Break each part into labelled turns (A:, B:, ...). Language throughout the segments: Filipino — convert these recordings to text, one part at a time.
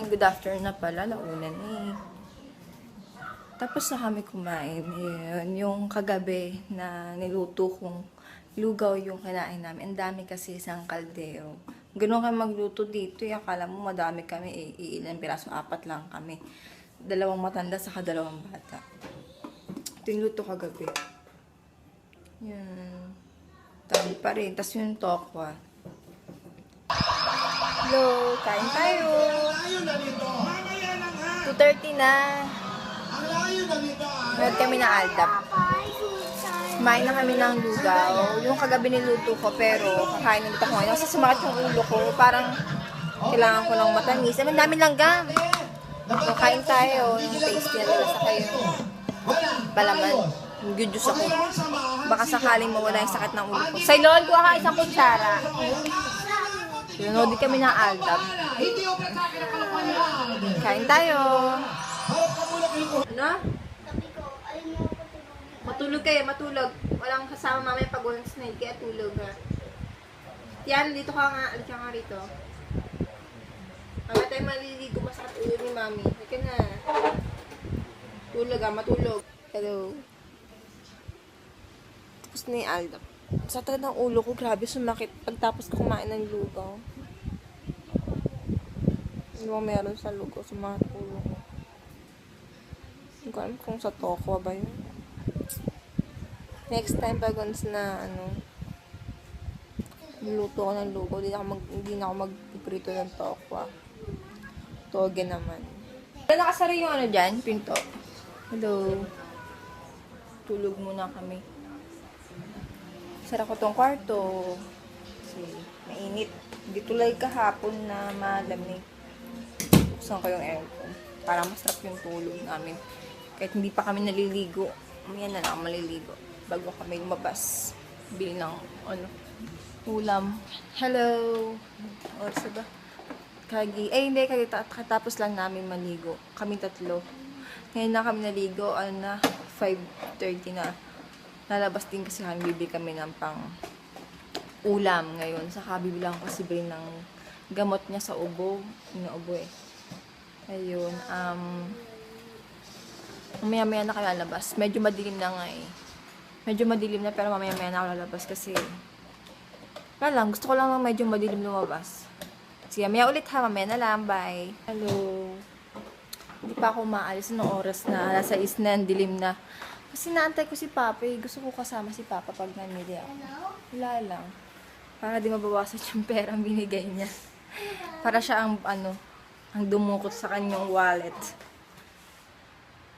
A: Good afternoon na pala, launa na eh. Tapos na kami kumain. Yun, yung kagabi na niluto kong lugaw yung kinain namin. Ang dami kasi isang kaldero. Ganun kami magluto dito. Akala mo madami kami eh. Iilan piraso, 4 lang kami. 2 matanda saka 2 bata. Ito yung luto kagabi. Yan. Tabi pa rin. Tapos yung tokwa. Hello, kain tayo. 2:30 na. Meron kami na aldap. Kumain na kami ng lugaw. Yung kagabi niluto ko, pero kakain ulit ako ngayon. Kasi sumakit yung ulo ko. Parang kailangan ko ng matamis. Ang dami langgam. So, kain tayo. Yung tasty na nila sa kayo. Palaman. Good juice ako. Baka sakaling mawala yung sakit ng ulo ko. Say, Lord, kuha ka isang kutsara. Sinunod kami ng aldap. Kain tayo. Ano? Matulog kayo, matulog. Walang kasama mamaya pag walang snail, kaya tulog ha. Yan, dito ka nga. Alit ka nga rito. Mamaya tayo maliligo, masakit ulo ni mami. Halika na. Tulog ha, matulog. Hello. Tapos na yung aldap. Sa tagal ng ulo ko, grabe sumakit pagtapos ko kumain ng lugaw. Ano meron sa lugaw, sumakit ulo ko. Hindi ko alam kung sa tokwa ba yun. Next time pag once na luto ko ng lugaw, hindi na ako magpiprito ng tokwa. Toge naman. Nakasara yung dyan, pinto. Hello. Tulog muna kami. Sara ko tong kwarto. Kasi mainit. Hindi tulad kahapon na malamig. Buksan ko yung aircon. Para masarap yung tulog namin. Kahit hindi pa kami naliligo. Mamaya na lang maliligo. Bago kami lumabas. Bili ng ulam. Hello. Orsa ba? Hindi. Katapos lang namin maligo. Kami 3. Ngayon na kami naligo. 5:30 na. Lalabas din kasi bibili kami ng pang ulam ngayon. Saka bibilang ko si Brin ng gamot niya sa ubo. Inuubo eh. Ayun. Mamaya-maya na kayo lalabas. Medyo madilim na nga eh. Medyo madilim na pero mamaya-maya na ako lalabas kasi gusto ko lang medyo madilim lumabas. Sige, maya ulit ha. Mamaya na lang. Bye. Hello. Hindi pa ako maalis ng oras na. Nasa na, dilim na. Kasi naantay ko si Papa eh. Gusto ko kasama si Papa pag namili ako. Wala lang. Para di mabawasan yung pera binigay niya. Para siya ang dumukot sa kanyang wallet.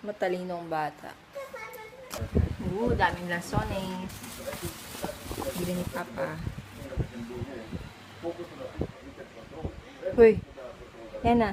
A: Matalinong bata. Daming lason eh. Bili ni Papa. Hoy. Yan na.